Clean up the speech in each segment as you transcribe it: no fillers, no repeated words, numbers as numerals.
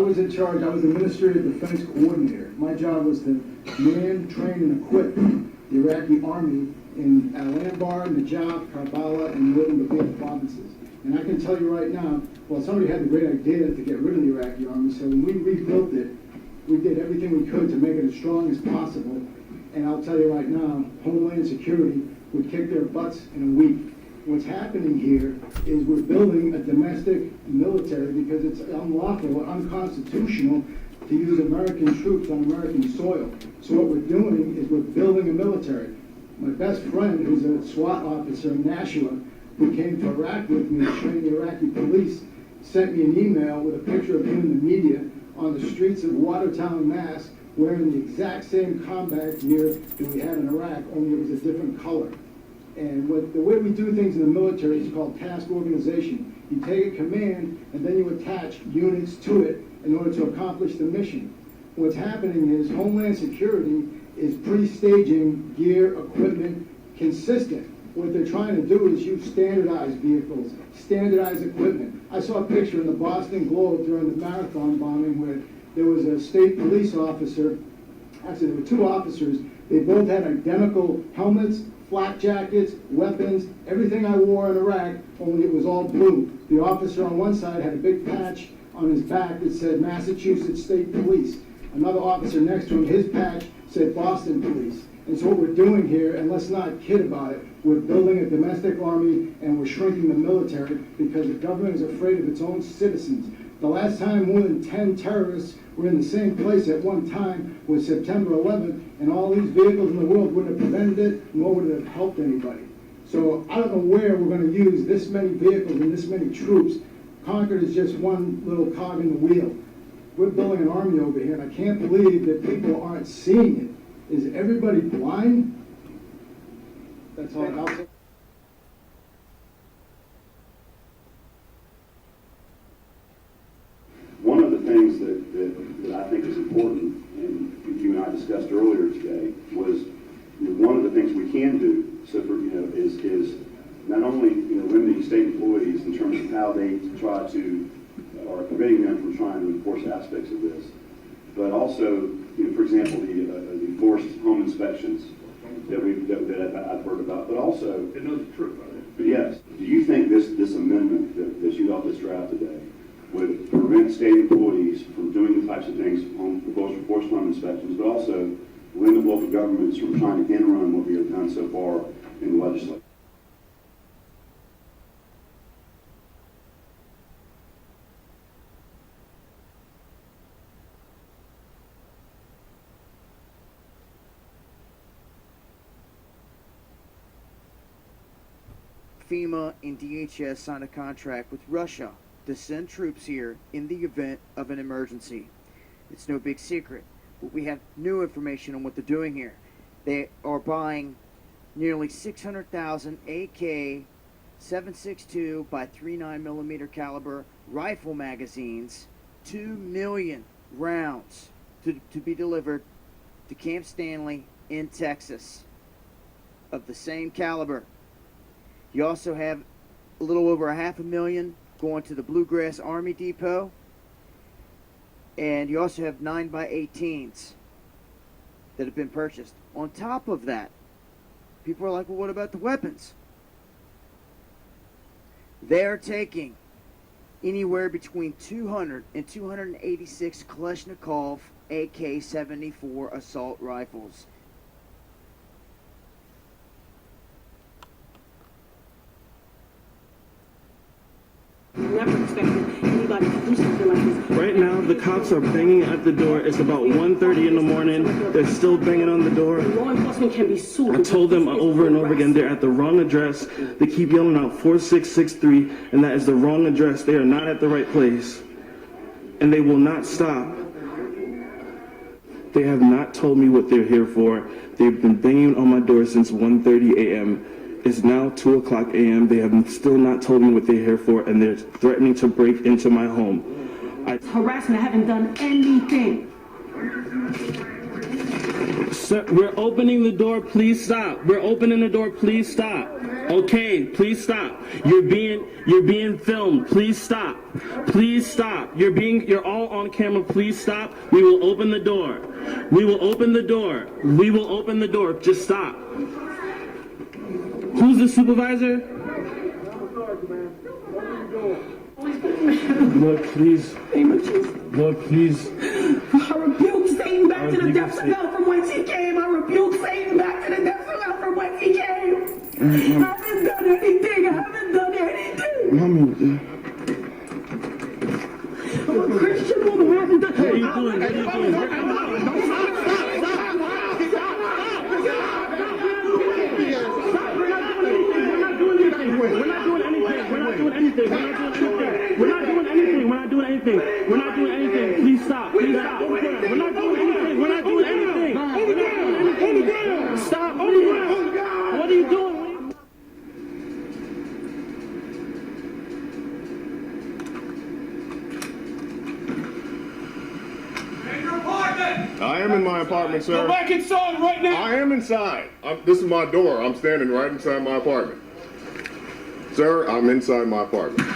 was in charge. I was the Administrative Defense Coordinator. My job was to man, train, and equip the Iraqi army in Al-Anbar, Najaf, Karbala, and Northern Baghuz provinces. And I can tell you right now, well, somebody had the great idea to get rid of the Iraqi army, so when we rebuilt it, we did everything we could to make it as strong as possible. And I'll tell you right now, Homeland Security would kick their butts in a week. What's happening here is we're building a domestic military because it's unlawful or unconstitutional to use American troops on American soil. So what we're doing is we're building a military. My best friend, who's a SWAT officer in Nashua, who came to Iraq with me to train the Iraqi police, sent me an email with a picture of him in the media on the streets of Watertown, Mass, wearing the exact same combat gear that we had in Iraq, only it was a different color. And the way we do things in the military is called task organization. You take a command and then you attach units to it in order to accomplish the mission. What's happening is Homeland Security is pre-staging gear, equipment, consistent. What they're trying to do is use standardized vehicles, standardized equipment. I saw a picture in the Boston Globe during the marathon bombing where there was a state police officer, actually there were two officers, they both had identical helmets, flak jackets, weapons, everything I wore in Iraq, only it was all blue. The officer on one side had a big patch on his back that said Massachusetts State Police. Another officer next to him, his patch said Boston Police. And so what we're doing here, and let's not kid about it, we're building a domestic army and we're shrinking the military because the government is afraid of its own citizens. The last time more than 10 terrorists were in the same place at one time was September 11th, and all these vehicles in the world wouldn't have prevented it, nor would it have helped anybody. So I don't know where we're going to use this many vehicles and this many troops. Concord is just one little cog in the wheel. We're building an army over here, and I can't believe that people aren't seeing it. Is everybody blind? That's all I'll say. One of the things that I think is important, and you and I discussed earlier today, was one of the things we can do, so for, is not only limiting state employees in terms of how they try to, or preventing them from trying to enforce aspects of this, but also, for example, the forced home inspections that I've heard about, but also. They know the truth, right? But yes, do you think this amendment that you helped us draft today would prevent state employees from doing the types of things, forced home inspections, but also limit local governments from trying to end-run what we have done so far in the legislature? FEMA and DHS signed a contract with Russia to send troops here in the event of an emergency. It's no big secret, but we have new information on what they're doing here. They are buying nearly 600,000 AK 7.62 by 3.9mm caliber rifle magazines, 2 million rounds to be delivered to Camp Stanley in Texas of the same caliber. You also have a little over 500,000 going to the Bluegrass Army Depot. And you also have 9x18s that have been purchased. On top of that, people are like, well, what about the weapons? They're taking anywhere between 200 and 286 Kalashnikov AK-74 assault rifles. Never expected anybody to do something like this. Right now, the cops are banging at the door. It's about 1:30 in the morning. They're still banging on the door. Law enforcement can be sued. I told them over and over again, they're at the wrong address. They keep yelling out 4663, and that is the wrong address. They are not at the right place. And they will not stop. They have not told me what they're here for. They've been banging on my door since 1:30 a.m. It's now 2 o'clock a.m. They have still not told me what they're here for, and they're threatening to break into my home. Harassment, I haven't done anything. Sir, we're opening the door, please stop. We're opening the door, please stop. Okay, please stop. You're being filmed. Please stop. Please stop. You're all on camera. Please stop. We will open the door. We will open the door. We will open the door. Just stop. Who's the supervisor? Lord, please. Lord, please. I rebuke Satan back to the depths of hell from whence he came. I rebuke Satan back to the depths of hell from whence he came. I haven't done anything. I haven't done anything. Mommy. I'm a Christian woman. I haven't done What are you doing? What are you doing? We're not doing anything. Please stop. We're not doing anything. Stop. What are you doing? I am in my apartment, sir. Go back inside right now. I am inside. This is my door. I'm standing right inside my apartment. Sir, I'm inside my apartment.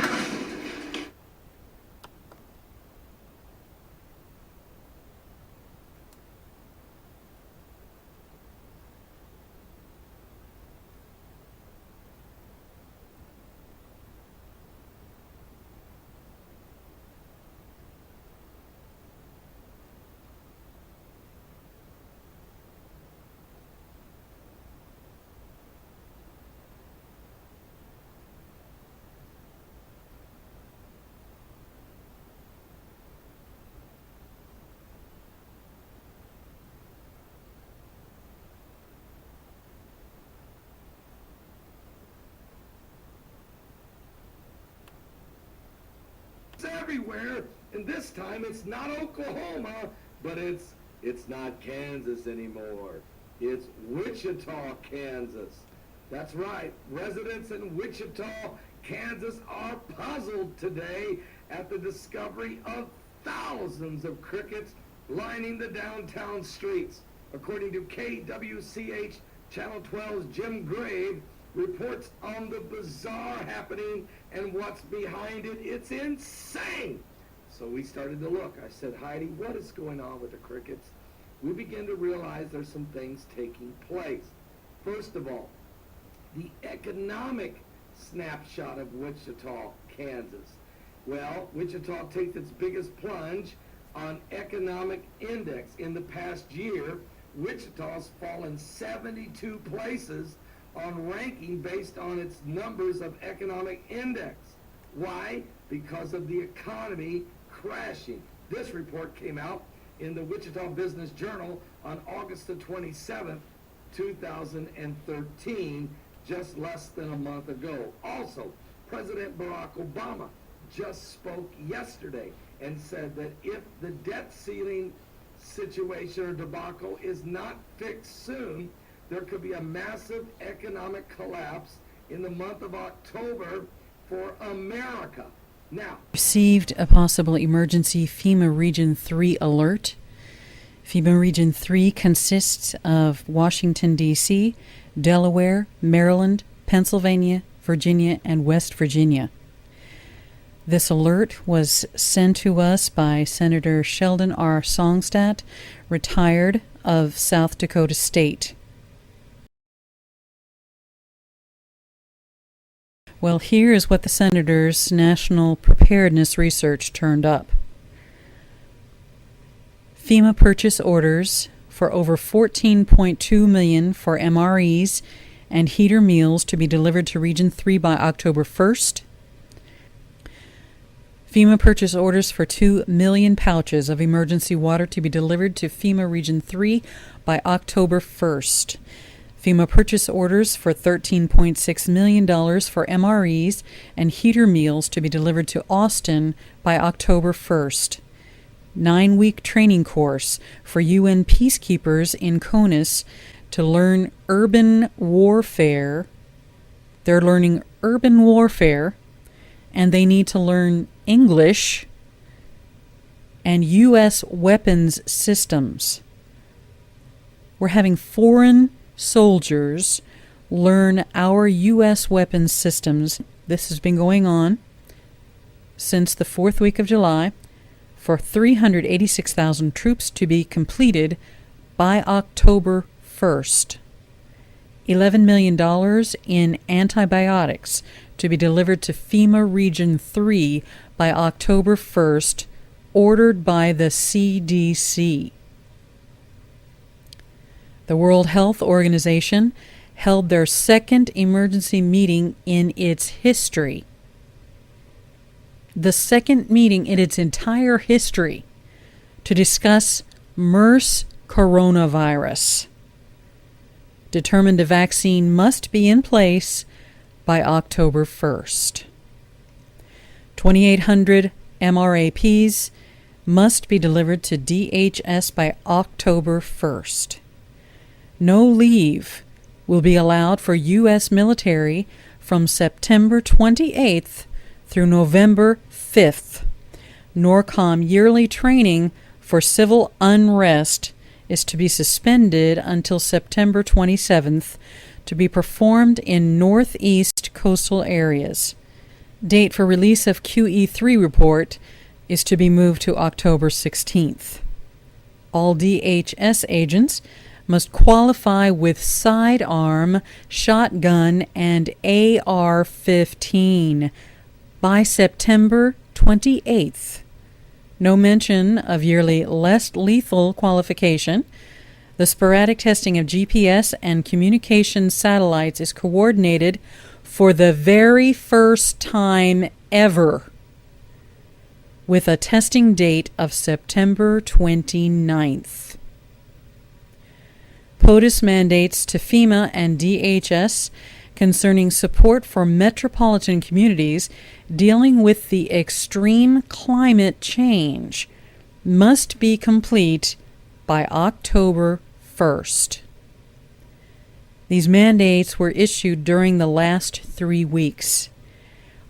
Everywhere, and this time it's not Oklahoma, but it's not Kansas anymore. It's Wichita, Kansas. That's right. Residents in Wichita, Kansas are puzzled today at the discovery of thousands of crickets lining the downtown streets. According to KWCH Channel 12's Jim Grave, reports on the bizarre happening and what's behind it. It's insane. So we started to look. I said, Heidi, what is going on with the crickets? We began to realize there's some things taking place. First of all, the economic snapshot of Wichita, Kansas. Well, Wichita takes its biggest plunge on economic index. In the past year, Wichita's fallen 72 places on ranking based on its numbers of economic index. Why? Because of the economy crashing. This report came out in the Wichita Business Journal on August the 27th, 2013, just less than a month ago. Also, President Barack Obama just spoke yesterday and said that if the debt ceiling situation or debacle is not fixed soon, there could be a massive economic collapse in the month of October for America. Now, Received a possible emergency FEMA Region 3 alert. FEMA Region 3 consists of Washington, D.C., Delaware, Maryland, Pennsylvania, Virginia, and West Virginia. This alert was sent to us by Senator Sheldon R. Songstadt, retired, of South Dakota State. Well, here is what the Senator's National Preparedness Research turned up. FEMA purchase orders for over $14.2 million for MREs and heater meals to be delivered to Region 3 by October 1st. FEMA purchase orders for 2 million pouches of emergency water to be delivered to FEMA Region 3 by October 1st. FEMA purchase orders for $13.6 million for MREs and heater meals to be delivered to Austin by October 1st. 9-week training course for UN peacekeepers in CONUS to learn urban warfare. They're learning urban warfare, and they need to learn English and U.S. weapons systems. We're having foreign soldiers learn our U.S. weapons systems. This has been going on since the 4th week of July for 386,000 troops to be completed by October 1st. $11 million in antibiotics to be delivered to FEMA Region 3 by October 1st, ordered by the CDC. The World Health Organization held their second emergency meeting in its history. The second meeting in its entire history to discuss MERS coronavirus. Determined a vaccine must be in place by October 1st. 2,800 MRAPs must be delivered to DHS by October 1st. No leave will be allowed for U.S. military from September 28th through November 5th. NORCOM yearly training for civil unrest is to be suspended until September 27th to be performed in northeast coastal areas. Date for release of QE3 report is to be moved to October 16th. All DHS agents must qualify with sidearm, shotgun, and AR-15 by September 28th. No mention of yearly less lethal qualification. The sporadic testing of GPS and communication satellites is coordinated for the very first time ever, with a testing date of September 29th. POTUS mandates to FEMA and DHS concerning support for metropolitan communities dealing with the extreme climate change must be complete by October 1st. These mandates were issued during the last 3 weeks.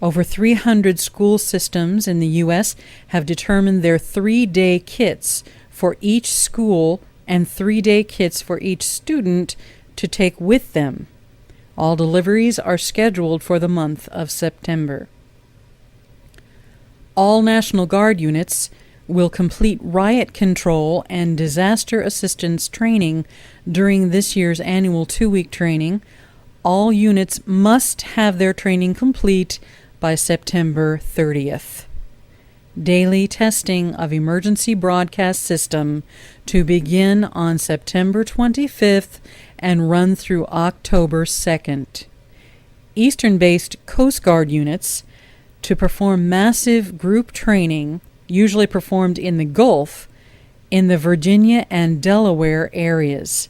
Over 300 school systems in the U.S. have determined their 3-day kits for each school and 3-day kits for each student to take with them. All deliveries are scheduled for the month of September. All National Guard units will complete riot control and disaster assistance training during this year's annual 2-week training. All units must have their training complete by September 30th. Daily testing of emergency broadcast system to begin on September 25th and run through October 2nd. Eastern-based Coast Guard units to perform massive group training, usually performed in the Gulf, in the Virginia and Delaware areas.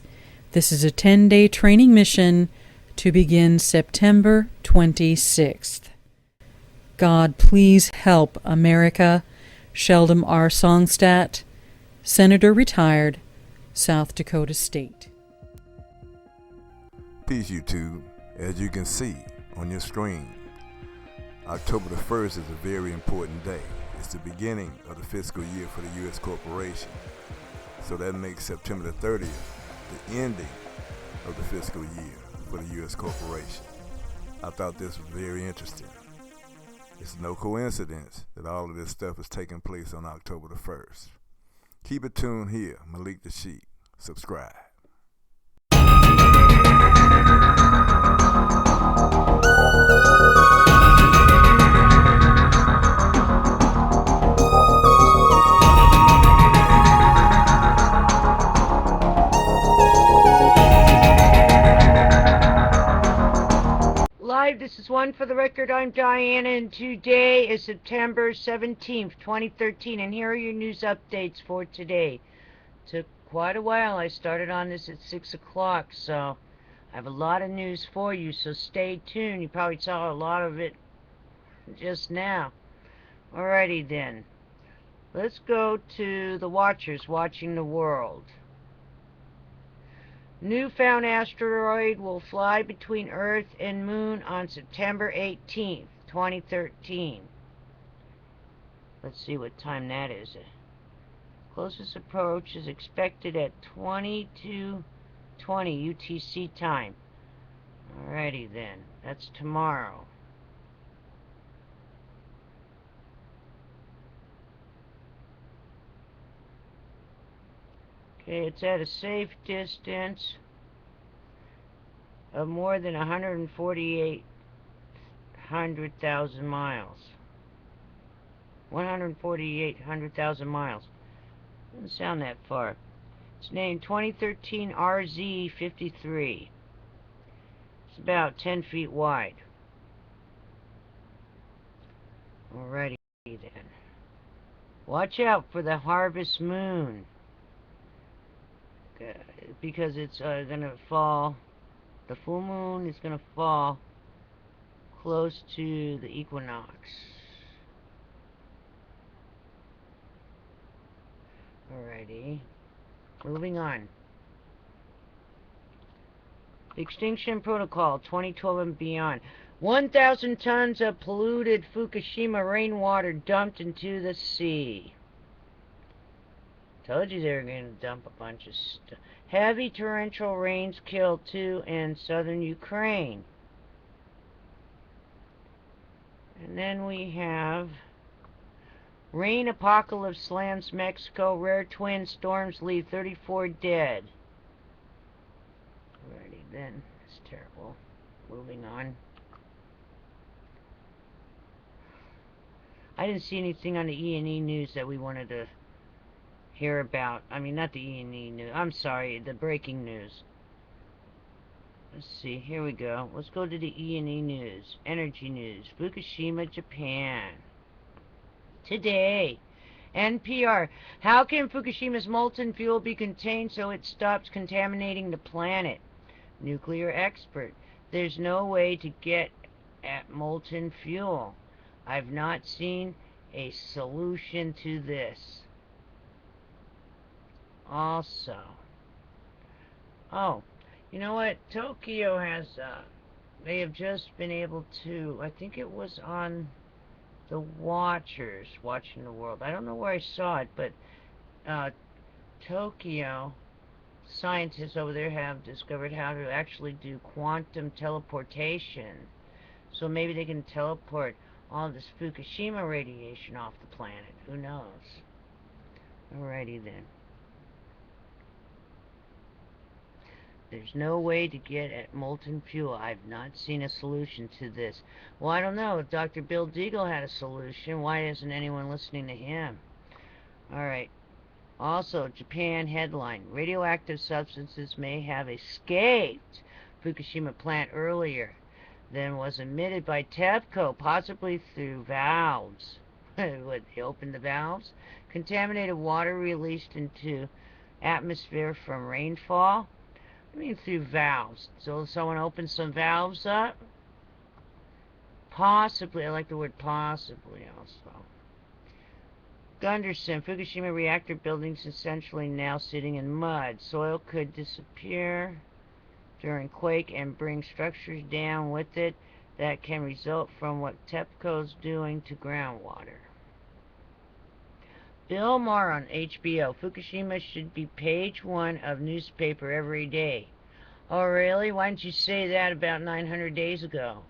This is a 10-day training mission to begin September 26th. God, please help America. Sheldon R. Songstadt, Senator retired, South Dakota State. Peace, YouTube. As you can see on your screen, October the 1st is a very important day. It's the beginning of the fiscal year for the U.S. corporation. So that makes September the 30th the ending of the fiscal year for the U.S. corporation. I thought this was very interesting. It's no coincidence that all of this stuff is taking place on October the 1st. Keep it tuned here, Malik the Sheik. Subscribe. Live, this is One for the Record. I'm Diana, and today is September 17th, 2013, and here are your news updates for today. Took quite a while. I started on this at 6 o'clock, so I have a lot of news for you, so stay tuned. You probably saw a lot of it just now. Alrighty then. Let's go to the watchers watching the world. Newfound asteroid will fly between Earth and Moon on September 18th, 2013. Let's see what time that is. Closest approach is expected at 22:20 UTC time. Alrighty then. That's tomorrow. Okay, it's at a safe distance of more than 148,000 miles. 148,000 miles. Doesn't sound that far. It's named 2013 RZ-53. It's about 10 feet wide. Alrighty then. Watch out for the harvest moon. Because it's gonna fall. The full moon is gonna fall close to the equinox. Alrighty. Moving on. Extinction Protocol 2012 and beyond. 1,000 tons of polluted Fukushima rainwater dumped into the sea. Told you they were going to dump a bunch of stuff. Heavy torrential rains killed 2 in southern Ukraine. And then we have rain apocalypse slams Mexico. Rare twin storms leave 34 dead. Alrighty then. It's terrible. Moving on. I didn't see anything on the E&E news that we wanted to hear about. I mean, not the E&E news. I'm sorry, the breaking news. Let's see, here we go. Let's go to the E&E news. Energy news. Fukushima, Japan. Today, NPR. How can Fukushima's molten fuel be contained so it stops contaminating the planet? Nuclear expert. There's no way to get at molten fuel. I've not seen a solution to this. Also, oh, you know what? Tokyo has, they have just been able to, I think it was on the Watchers, Watching the World. I don't know where I saw it, but Tokyo scientists over there have discovered how to actually do quantum teleportation. So maybe they can teleport all this Fukushima radiation off the planet. Who knows? Alrighty then. There's no way to get at molten fuel. I've not seen a solution to this. Well, I don't know. If Dr. Bill Deagle had a solution, why isn't anyone listening to him? Alright. Also, Japan headline. Radioactive substances may have escaped Fukushima plant earlier than was emitted by TEPCO, possibly through valves. What, they opened the valves? Contaminated water released into atmosphere from rainfall? I mean through valves. So someone opened some valves up? Possibly. I like the word possibly also. Gunderson, Fukushima reactor buildings essentially now sitting in mud. Soil could disappear during quake and bring structures down with it that can result from what TEPCO's doing to groundwater. Bill Maher on HBO. Fukushima should be page 1 of newspaper every day. Oh, really? Why didn't you say that about 900 days ago?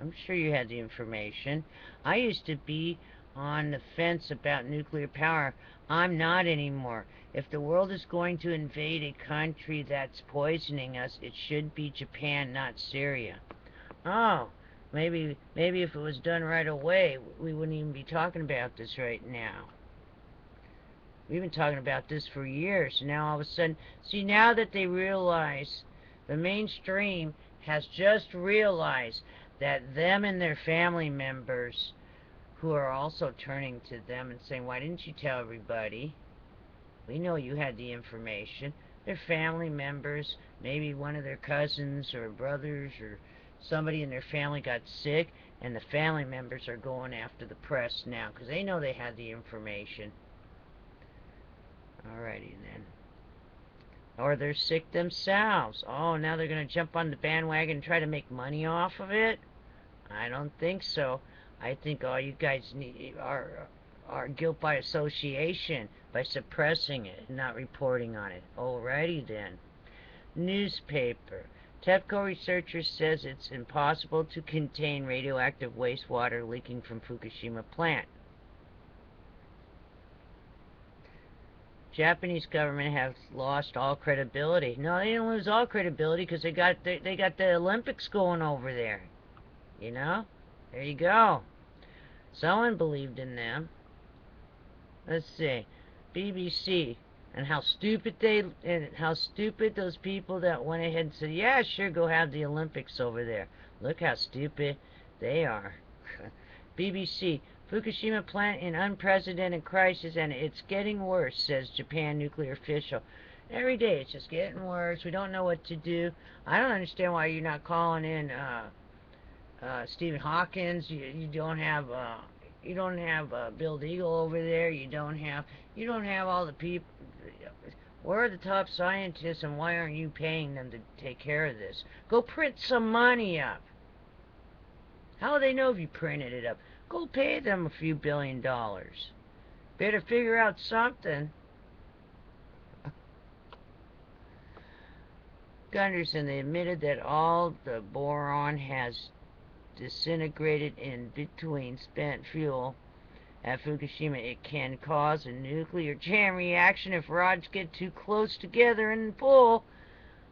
I'm sure you had the information. I used to be on the fence about nuclear power. I'm not anymore. If the world is going to invade a country that's poisoning us, it should be Japan, not Syria. Oh, maybe if it was done right away, we wouldn't even be talking about this right now. We've been talking about this for years, and now all of a sudden, see, now that they realize, the mainstream has just realized that them and their family members, who are also turning to them and saying, why didn't you tell everybody? We know you had the information. Their family members, maybe one of their cousins or brothers or somebody in their family got sick, and the family members are going after the press now because they know they had the information. Alrighty then. Or they're sick themselves. Oh, now they're going to jump on the bandwagon and try to make money off of it? I don't think so. I think all you guys need are guilt by association, by suppressing it and not reporting on it. Alrighty then. Newspaper. TEPCO researchers says it's impossible to contain radioactive wastewater leaking from Fukushima plant. Japanese government has lost all credibility. No, they didn't lose all credibility because they got the Olympics going over there. You know? There you go. Someone believed in them. Let's see. BBC. And how stupid those people that went ahead and said, yeah, sure, go have the Olympics over there. Look how stupid they are. BBC. Fukushima plant in unprecedented crisis, and it's getting worse, says Japan nuclear official. Every day it's just getting worse. We don't know what to do. I don't understand why you're not calling in Stephen Hawkins. You don't have Bill Deagle over there. You don't have all the people. Where are the top scientists, and why aren't you paying them to take care of this? Go print some money up. How will they know if you printed it up? Go pay them a few $1 billion. Better figure out something. Gunderson, they admitted that all the boron has disintegrated in between spent fuel at Fukushima. It can cause a nuclear chain reaction if rods get too close together and pull.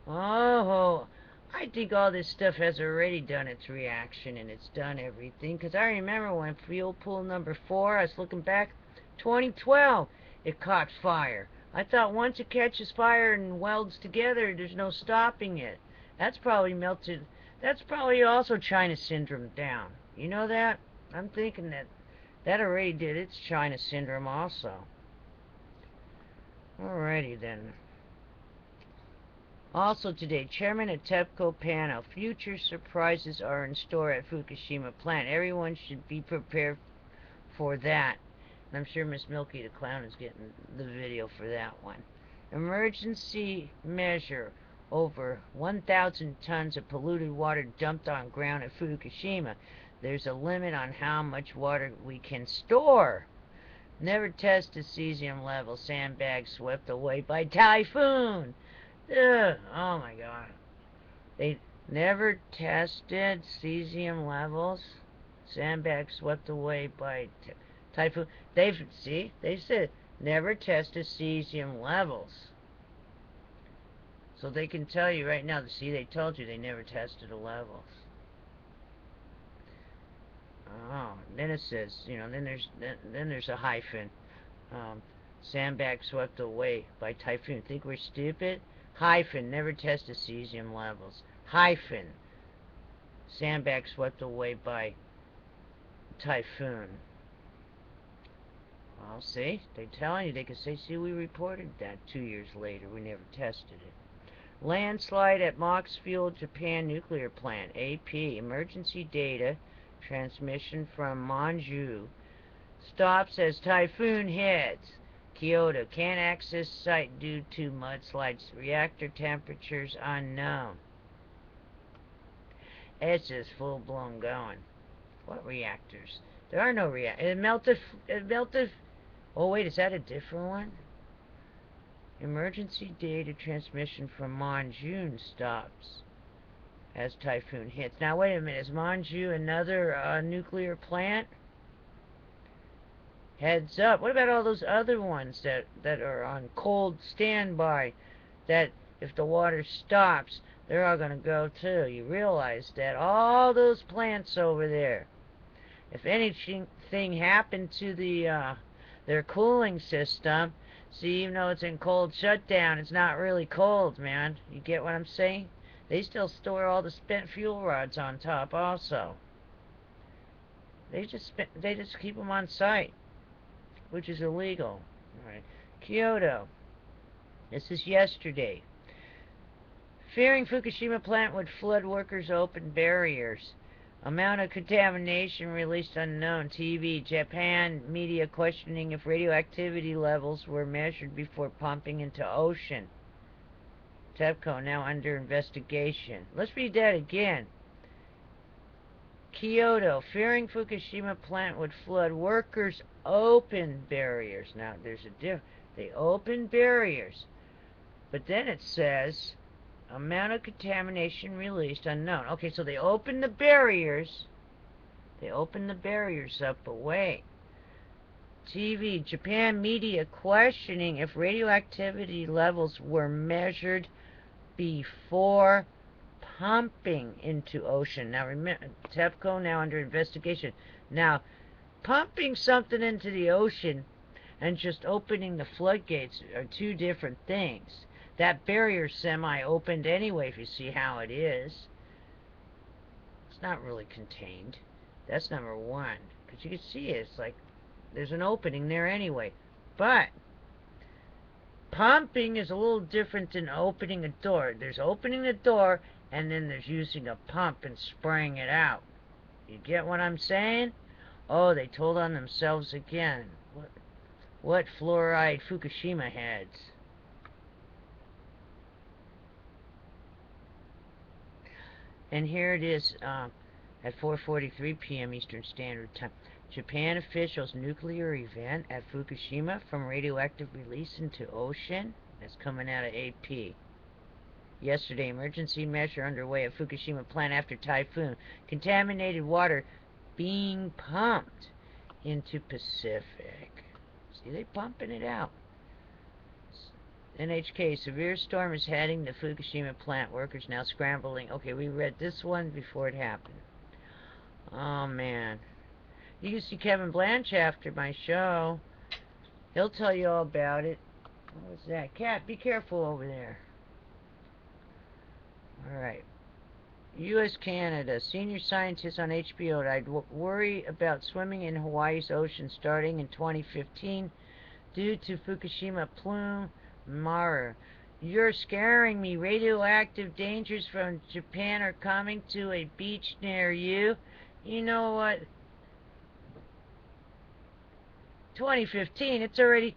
Oh, I think all this stuff has already done its reaction, and it's done everything. Because I remember when fuel pool number 4, I was looking back, 2012, it caught fire. I thought once it catches fire and welds together, there's no stopping it. That's probably melted. That's probably also China syndrome down. You know that? I'm thinking that already did its China syndrome also. Alrighty then. Also today, Chairman of TEPCO panel, future surprises are in store at Fukushima plant. Everyone should be prepared for that. And I'm sure Miss Milky the Clown is getting the video for that one. Emergency measure. Over 1,000 tons of polluted water dumped on ground at Fukushima. There's a limit on how much water we can store. Never tested cesium levels. Sandbags swept away by typhoon. Ugh, oh my god. They never tested cesium levels. Sandbags swept away by typhoon. They said never tested cesium levels. So they can tell you right now, see, they told you they never tested the levels. Oh, then it says, you know, then there's a hyphen. Sandbag swept away by typhoon. Think we're stupid? Hyphen, never tested cesium levels. Hyphen, sandbag swept away by typhoon. Well, see, they're telling you, they can say, see, we reported that 2 years later. We never tested it. Landslide at Moxfield, Japan nuclear plant. AP, emergency data transmission from Monju stops as typhoon hits. Kyoto, can't access site due to mudslides. Reactor temperatures unknown. It's just full-blown going. What reactors? There are no reactors. It melted. Oh, wait, is that a different one? Emergency data transmission from Monjun stops as typhoon hits. Now, wait a minute. Is Monju another nuclear plant? Heads up. What about all those other ones that are on cold standby, that if the water stops, they're all going to go too? You realize that all those plants over there, if anything happened to their cooling system, see, even though it's in cold shutdown, it's not really cold, man. You get what I'm saying? They still store all the spent fuel rods on top also. They just keep them on site, which is illegal. All right. Kyoto. This is yesterday. Fearing Fukushima plant would flood workers open barriers. Amount of contamination released unknown. TV. Japan media questioning if radioactivity levels were measured before pumping into ocean. TEPCO now under investigation. Let's read that again. Kyoto. Fearing Fukushima plant would flood workers open barriers. Now there's a difference. They open barriers. But then it says Amount of contamination released unknown. Okay, so they opened the barriers. They opened the barriers up, but wait. TV, Japan media questioning if radioactivity levels were measured before pumping into ocean. Now remember, TEPCO now under investigation. Now, pumping something into the ocean and just opening the floodgates are two different things. That barrier semi-opened anyway, if you see how it is. It's not really contained. That's number one. Because you can see it. It's like there's an opening there anyway. But pumping is a little different than opening a door. There's opening the door, and then there's using a pump and spraying it out. You get what I'm saying? Oh, they told on themselves again. What fluoride Fukushima heads. And here it is at 4:43 p.m. Eastern Standard Time. Japan officials nuclear event at Fukushima from radioactive release into ocean. That's coming out of AP. Yesterday, emergency measure underway at Fukushima plant after typhoon. Contaminated water being pumped into Pacific. See, they pumping it out. NHK, severe storm is heading to Fukushima plant. Workers now scrambling. Okay, we read this one before it happened. Oh, man. You can see Kevin Blanche after my show. He'll tell you all about it. What was that? Cat, be careful over there. Alright. U.S. Canada. Senior scientists on HBO died. Worry about swimming in Hawaii's ocean starting in 2015 due to Fukushima plume. Mara, you're scaring me. Radioactive dangers from Japan are coming to a beach near you. You know what? 2015, it's already...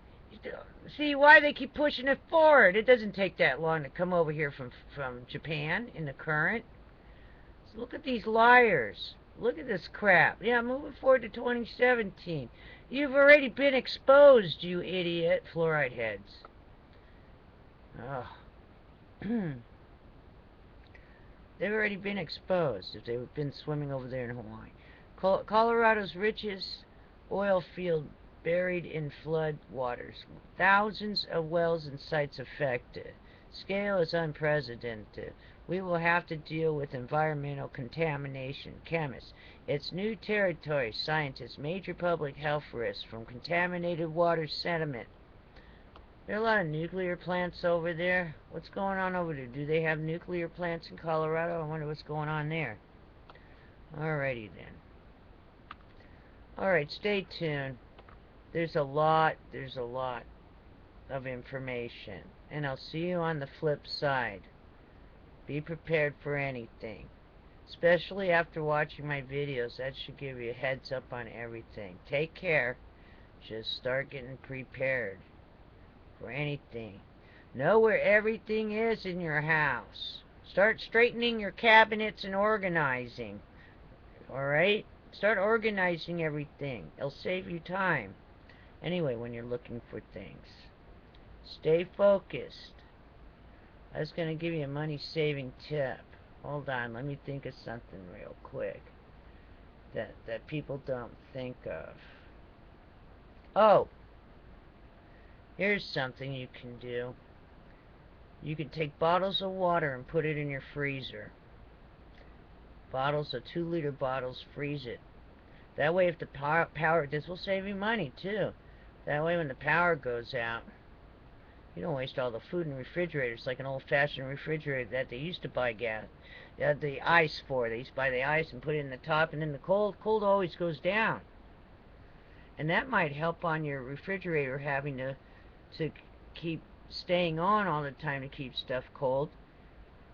See why they keep pushing it forward. It doesn't take that long to come over here from Japan in the current. So look at these liars. Look at this crap. Yeah, moving forward to 2017. You've already been exposed, you idiot. Fluoride heads. Oh. They've already been exposed if they've been swimming over there in Hawaii. Colorado's richest oil field buried in flood waters. Thousands of wells and sites affected. Scale is unprecedented. We will have to deal with environmental contamination. Chemists. It's new territory. Scientists. Major public health risks from contaminated water sediment. There are a lot of nuclear plants over there. What's going on over there? Do they have nuclear plants in Colorado? I wonder what's going on there. Alrighty then. Alright, stay tuned. There's a lot of information. And I'll see you on the flip side. Be prepared for anything. Especially after watching my videos. That should give you a heads up on everything. Take care. Just start getting prepared for anything. Know where everything is in your house. Start straightening your cabinets and organizing. Alright? Start organizing everything. It'll save you time. Anyway, when you're looking for things. Stay focused. I was going to give you a money-saving tip. Hold on, let me think of something real quick that people don't think of. Oh! Here's something you can do. You can take bottles of water and put it in your freezer. Bottles of 2-liter bottles, freeze it. That way if the power, this will save you money too. That way when the power goes out, you don't waste all the food in refrigerators like an old-fashioned refrigerator that they used to buy the ice for. They used to buy the ice and put it in the top, and then the cold always goes down. And that might help on your refrigerator having to keep staying on all the time to keep stuff cold.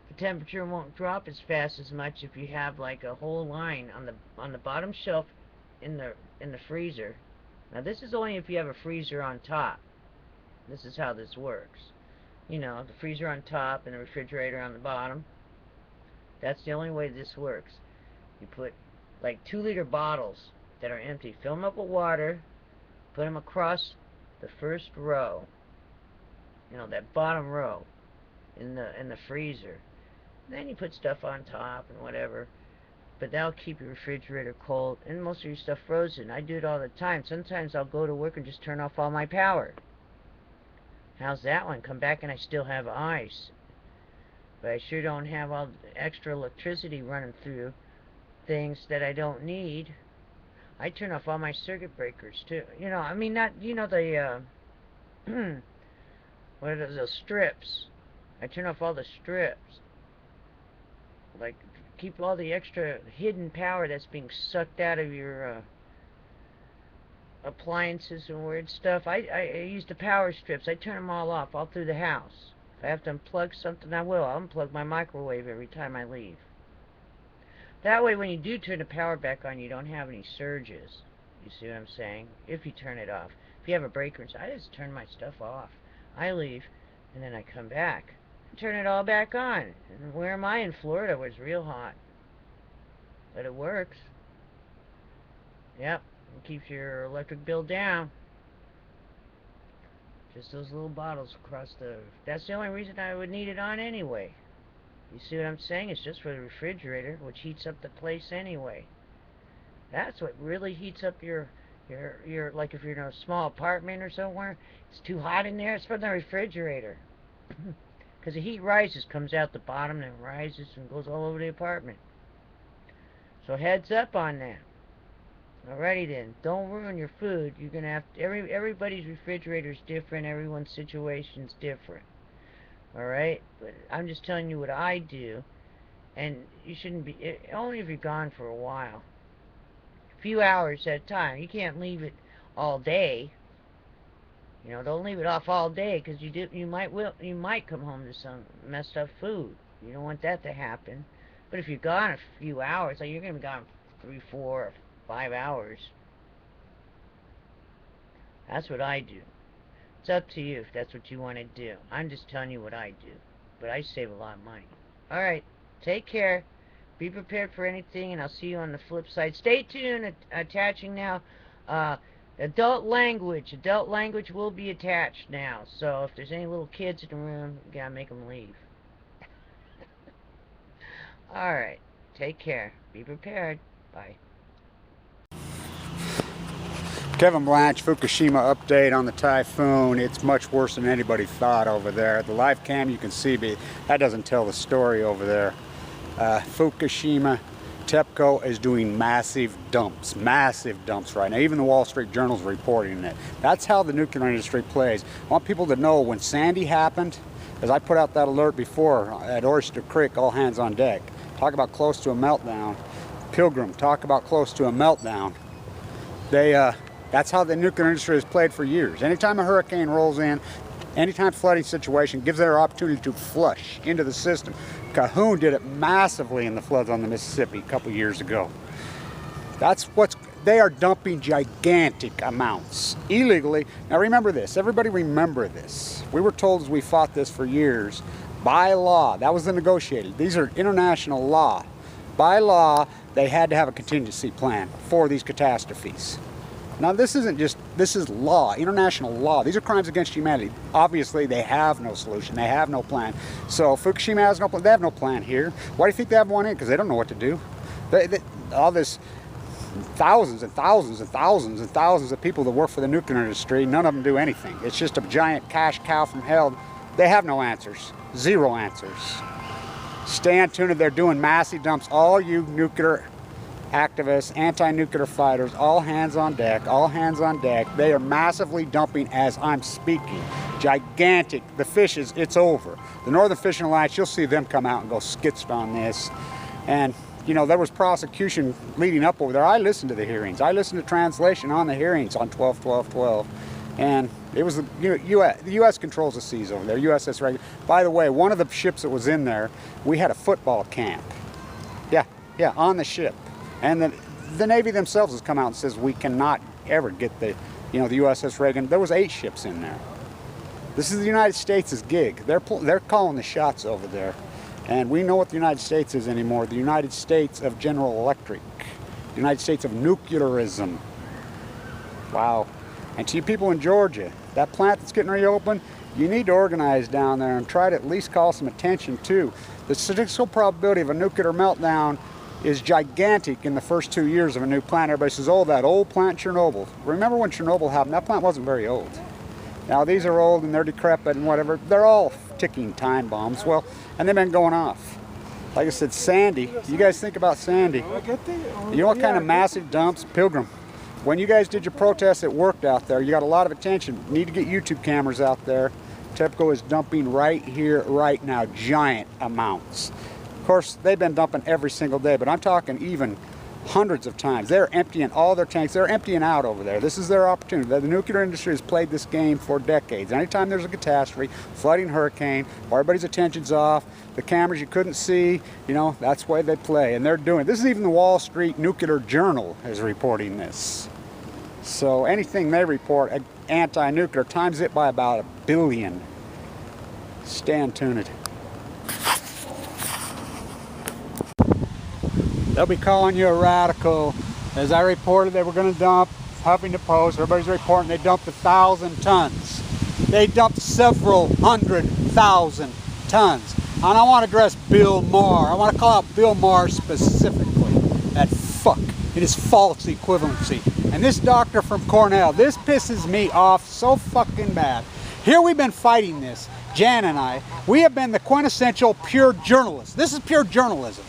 The temperature won't drop as fast as much if you have like a whole line on the bottom shelf in the freezer. Now this is only if you have a freezer on top. This is how this works. You know, the freezer on top and the refrigerator on the bottom. That's the only way this works. You put like 2-liter bottles that are empty, fill them up with water, put them across the first row, you know, that bottom row in the freezer. Then you put stuff on top and whatever. But that'll keep your refrigerator cold and most of your stuff frozen. I do it all the time. Sometimes I'll go to work and just turn off all my power. How's that one? Come back and I still have ice. But I sure don't have all the extra electricity running through things that I don't need. I turn off all my circuit breakers too. You know, I mean, not, you know, the, what are those strips? I turn off all the strips. Like, keep all the extra hidden power that's being sucked out of your appliances and weird stuff. I use the power strips. I turn them all off, all through the house. If I have to unplug something, I will. I'll unplug my microwave every time I leave. That way, when you do turn the power back on, you don't have any surges. You see what I'm saying? If you turn it off. If you have a breaker, I just turn my stuff off. I leave, and then I come back. Turn it all back on. And where am I? In Florida, where it's real hot. But it works. Yep. It keeps your electric bill down. Just those little bottles across the... That's the only reason I would need it on anyway. You see what I'm saying? It's just for the refrigerator, which heats up the place anyway. That's what really heats up your like if you're in a small apartment or somewhere, it's too hot in there, it's from the refrigerator. Because the heat rises, comes out the bottom, and rises and goes all over the apartment. So heads up on that. Alrighty then, don't ruin your food. You're gonna have to, everybody's refrigerator's different, everyone's situation's different. Alright? But I'm just telling you what I do, and you shouldn't be, only if you're gone for a while. A few hours at a time. You can't leave it all day. You know, don't leave it off all day, because you might come home to some messed up food. You don't want that to happen. But if you're gone a few hours, like you're gonna be gone 3, 4, 5 hours. That's what I do. It's up to you if that's what you want to do. I'm just telling you what I do. But I save a lot of money. Alright, take care. Be prepared for anything, and I'll see you on the flip side. Stay tuned. Attaching now. Adult language. Adult language will be attached now. So if there's any little kids in the room, you gotta make them leave. Alright, take care. Be prepared. Bye. Kevin Blanche, Fukushima update on the typhoon. It's much worse than anybody thought over there. The live cam you can see, but that doesn't tell the story over there. Fukushima, TEPCO is doing massive dumps right now. Even the Wall Street Journal is reporting it. That's how the nuclear industry plays. I want people to know when Sandy happened, as I put out that alert before at Oyster Creek, all hands on deck. Talk about close to a meltdown. Pilgrim, talk about close to a meltdown. That's how the nuclear industry has played for years. Anytime a hurricane rolls in, anytime flooding situation gives their opportunity to flush into the system. Cahoon did it massively in the floods on the Mississippi a couple years ago. They are dumping gigantic amounts illegally. Now remember this, everybody remember this. We were told as we fought this for years, by law, that was the negotiated. These are international law. By law, they had to have a contingency plan for these catastrophes. Now this isn't just, this is law, international law. These are crimes against humanity. Obviously they have no solution, they have no plan. So Fukushima has no plan, they have no plan here. Why do you think they have one in? Because they don't know what to do. All this, thousands and thousands and thousands and thousands of people that work for the nuclear industry, none of them do anything. It's just a giant cash cow from hell. They have no answers, zero answers. Stay tuned, they're doing massive dumps. All you nuclear activists, anti-nuclear fighters, all hands on deck, all hands on deck. They are massively dumping as I'm speaking. Gigantic. The fishes, it's over. The Northern Fishing Alliance, you'll see them come out and go skitched on this. And, you know, there was prosecution leading up over there. I listened to the hearings. I listened to translation on the hearings on 12/12/12. And it was the U.S. controls the seas over there, USS Reagan. By the way, one of the ships that was in there, we had a football camp. Yeah, on the ship. And the Navy themselves has come out and says we cannot ever get the USS Reagan. There was 8 ships in there. This is the United States' gig. They're calling the shots over there. And we know what the United States is anymore. The United States of General Electric. The United States of nuclearism. Wow. And to you people in Georgia, that plant that's getting reopened, You need to organize down there and try to at least call some attention to the statistical probability of a nuclear meltdown is gigantic in the first 2 years of a new plant. Everybody says, oh, that old plant Chernobyl. Remember when Chernobyl happened? That plant wasn't very old. Now these are old and they're decrepit and whatever. They're all ticking time bombs. Well, and they've been going off. Like I said, Sandy. You guys think about Sandy. You know what kind of massive dumps? Pilgrim. When you guys did your protests, it worked out there. You got a lot of attention. You need to get YouTube cameras out there. TEPCO is dumping right here, right now, giant amounts. Of course, they've been dumping every single day, but I'm talking even hundreds of times. They're emptying all their tanks. They're emptying out over there. This is their opportunity. The nuclear industry has played this game for decades. Anytime there's a catastrophe, flooding, hurricane, everybody's attention's off, the cameras you couldn't see, you know, that's why they play. And they're doing it. This is even the Wall Street Nuclear Journal is reporting this. So anything they report anti-nuclear times it by about 1 billion. Stand tuned. They'll be calling you a radical. As I reported, they were going to dump, Huffington Post, everybody's reporting they dumped 1,000 tons. They dumped several 100,000 tons. And I want to address Bill Maher. I want to call out Bill Maher specifically. That fuck. It is false equivalency. And this doctor from Cornell, this pisses me off so fucking bad. Here we've been fighting this, Jan and I. We have been the quintessential pure journalists. This is pure journalism.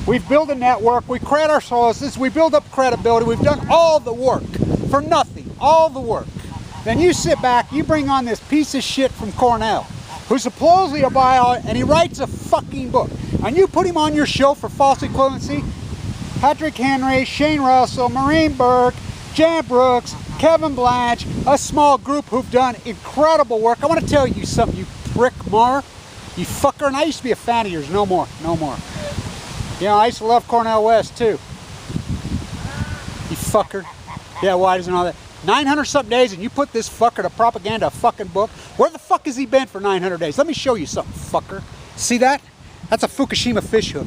We've built a network, we create our sources, we build up credibility, we've done all the work for nothing, all the work. Then you sit back, you bring on this piece of shit from Cornell, who's supposedly a bio, and he writes a fucking book. And you put him on your show for false equivalency. Patrick Henry, Shane Russell, Maureen Burke, Jan Brooks, Kevin Blanche, a small group who've done incredible work. I want to tell you something, you prick Maher, you fucker, and I used to be a fan of yours, no more, no more. You know, I used to love Cornell West too. You fucker. Yeah, why doesn't all that? 900 something days and you put this fucker to propaganda a fucking book? Where the fuck has he been for 900 days? Let me show you something, fucker. See that? That's a Fukushima fish hook.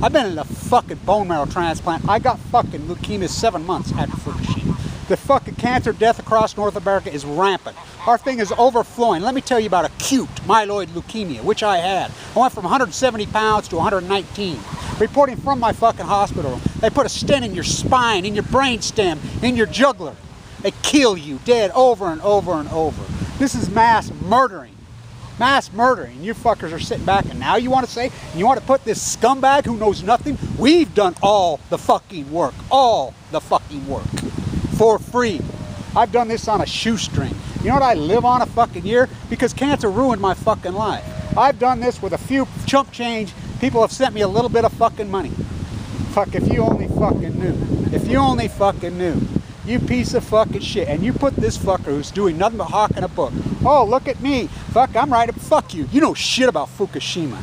I've been in a fucking bone marrow transplant. I got fucking leukemia 7 months after Fukushima. The fucking cancer death across North America is rampant. Our thing is overflowing. Let me tell you about acute myeloid leukemia, which I had. I went from 170 pounds to 119. Reporting from my fucking hospital room. They put a stent in your spine, in your brain stem, in your jugular. They kill you dead over and over and over. This is mass murdering. Mass murdering. You fuckers are sitting back and now you want to say, you want to put this scumbag who knows nothing? We've done all the fucking work. All the fucking work. For free. I've done this on a shoestring. You know what I live on a fucking year? Because cancer ruined my fucking life. I've done this with a few chump change. People have sent me a little bit of fucking money. Fuck, if you only fucking knew. If you only fucking knew. You piece of fucking shit. And you put this fucker who's doing nothing but hawking a book. Oh, look at me. Fuck, I'm writing. Fuck you. You know shit about Fukushima.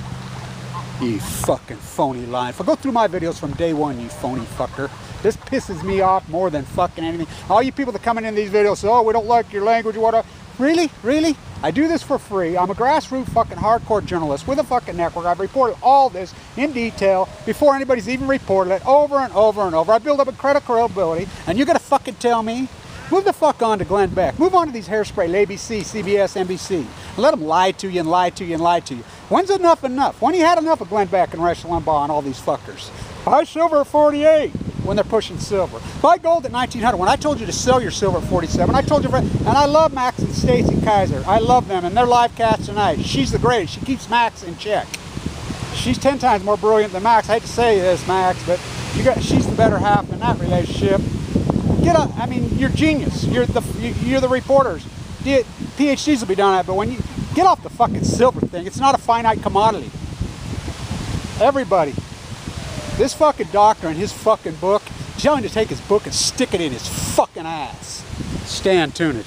You fucking phony line. Go through my videos from day one, you phony fucker. This pisses me off more than fucking anything. All you people that come in these videos say, oh, we don't like your language or whatever. Really? Really? I do this for free. I'm a grassroots fucking hardcore journalist with a fucking network. I've reported all this in detail before anybody's even reported it over and over and over. I build up a credibility, and you're gonna fucking tell me? Move the fuck on to Glenn Beck. Move on to these hairspray, ABC, CBS, NBC. And let them lie to you and lie to you and lie to you. When's enough enough? When you had enough of Glenn Beck and Rush Limbaugh and all these fuckers? Buy silver at 48 when they're pushing silver. Buy gold at 1900. When I told you to sell your silver at 47, I told you, and I love Max and Stacy Kaiser. I love them, and they're live cast tonight. She's the greatest. She keeps Max in check. She's 10 times more brilliant than Max. I hate to say this, Max, but she's the better half in that relationship. Get up. I mean, you're genius. You're the reporters. PhDs will be done that, but when you get off the fucking silver thing, it's not a finite commodity. Everybody. This fucking doctor in his fucking book, tell him to take his book and stick it in his fucking ass. Stand tuned.